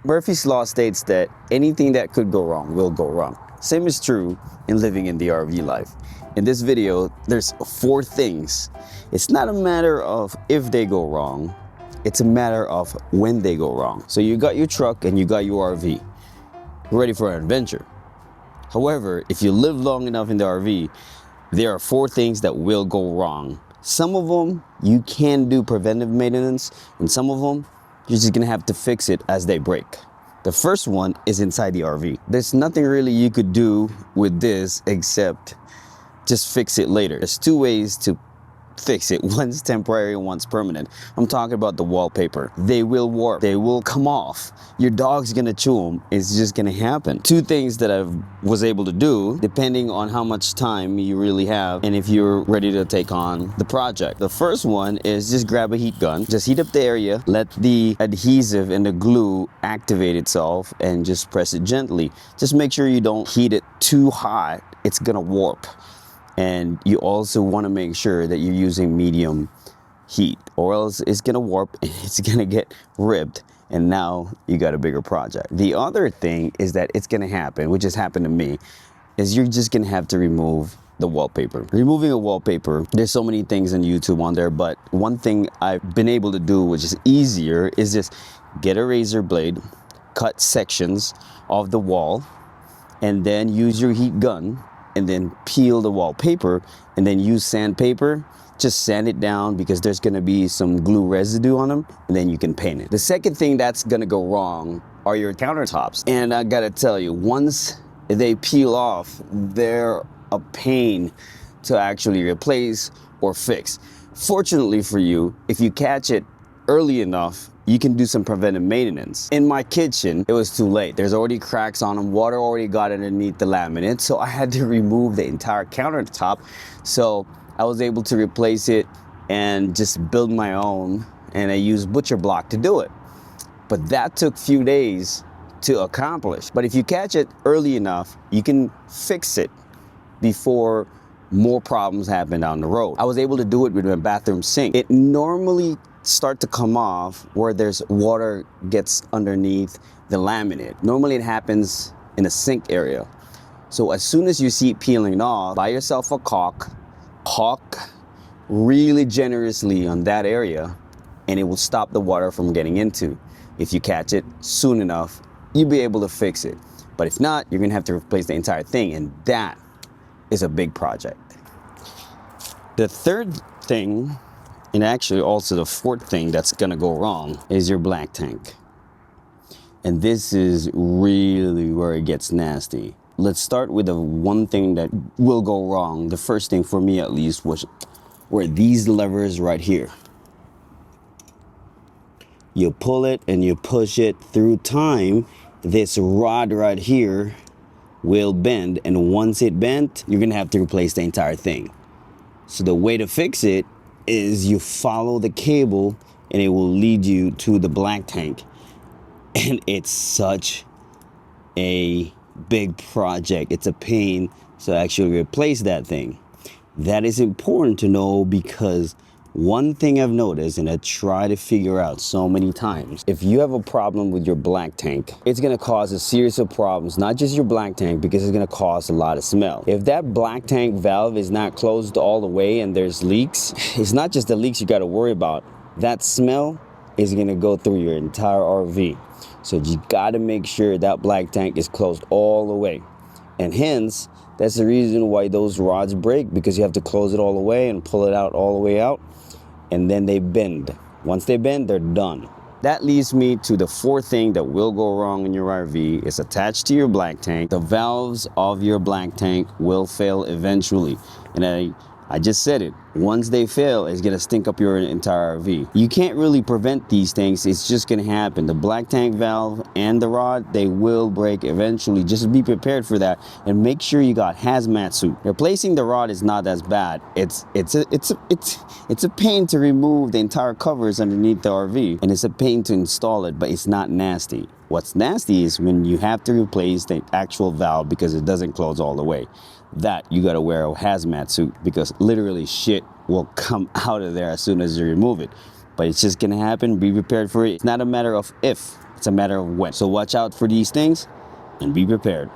Murphy's Law states that anything that could go wrong will go wrong. Same is true in living in the RV life. In this video, there's 4 things. It's not a matter of if they go wrong, it's a matter of when they go wrong. So you got your truck and you got your RV. You're ready for an adventure. However, if you live long enough in the RV, there are 4 things that will go wrong. Some of them you can do preventive maintenance, and some of them you're just gonna have to fix it as they break. The first one is inside the RV. There's nothing really you could do with this except just fix it later. There's 2 ways to fix it. One's temporary and one's permanent. I'm talking about the wallpaper. They will warp. They will come off. Your dog's gonna chew them. It's just gonna happen. 2 things that I was able to do depending on how much time you really have and if you're ready to take on the project. The first one is just grab a heat gun. Just heat up the area. Let the adhesive and the glue activate itself and just press it gently. Just make sure you don't heat it too hot. It's gonna warp. And you also want to make sure that you're using medium heat, or else it's gonna warp and it's gonna get ripped, and now you got a bigger project. The other thing is that it's gonna happen, which has happened to me, is you're just gonna have to remove the wallpaper. Removing a wallpaper, there's so many things on YouTube on there, but one thing I've been able to do, which is easier, is just get a razor blade, cut sections of the wall, and then use your heat gun and then peel the wallpaper, and then use sandpaper. Just sand it down because there's gonna be some glue residue on them, and then you can paint it. The second thing that's gonna go wrong are your countertops. And I gotta tell you, once they peel off, they're a pain to actually replace or fix. Fortunately for you, if you catch it early enough, you can do some preventive maintenance. In my kitchen, it was too late. There's already cracks on them. Water already got underneath the laminate. So I had to remove the entire countertop. So I was able to replace it and just build my own. And I used butcher block to do it. But that took a few days to accomplish. But if you catch it early enough, you can fix it before more problems happen down the road. I was able to do it with my bathroom sink. It normally start to come off where there's water gets underneath the laminate. Normally it happens in the sink area. So as soon as you see it peeling off, buy yourself a caulk really generously on that area, and it will stop the water from getting into. If you catch it soon enough, you'll be able to fix it. But if not, you're gonna have to replace the entire thing, and that is a big project. The third thing, and actually also the 4th thing that's gonna go wrong, is your black tank. And this is really where it gets nasty. Let's start with the one thing that will go wrong. The first thing for me at least were these levers right here. You pull it and you push it through time. This rod right here will bend, and once it bent, you're gonna have to replace the entire thing. So the way to fix it is you follow the cable and it will lead you to the black tank. And it's such a big project. It's a pain to actually replace that thing. That is important to know, because one thing I've noticed, and I try to figure out so many times, if you have a problem with your black tank, it's gonna cause a series of problems, not just your black tank, because it's gonna cause a lot of smell. If that black tank valve is not closed all the way and there's leaks, it's not just the leaks you gotta worry about. That smell is gonna go through your entire RV. So you gotta make sure that black tank is closed all the way. And hence, that's the reason why those rods break, because you have to close it all the way and pull it out all the way out. And then they bend. Once they bend, they're done. That leads me to the 4th thing that will go wrong in your RV. It's attached to your black tank. The valves of your black tank will fail eventually. And I just said it. Once they fail, it's gonna stink up your entire RV. You can't really prevent these things. It's just gonna happen. The black tank valve and the rod, they will break eventually. Just be prepared for that, and make sure you got hazmat suit. Replacing the rod is not as bad. It's a pain to remove the entire covers underneath the RV, and it's a pain to install it, but it's not nasty. What's nasty is when you have to replace the actual valve because it doesn't close all the way. That you gotta wear a hazmat suit, because literally shit will come out of there as soon as you remove it. But it's just gonna happen. Be prepared for it. It's not a matter of if, It's a matter of when. So watch out for these things and be prepared.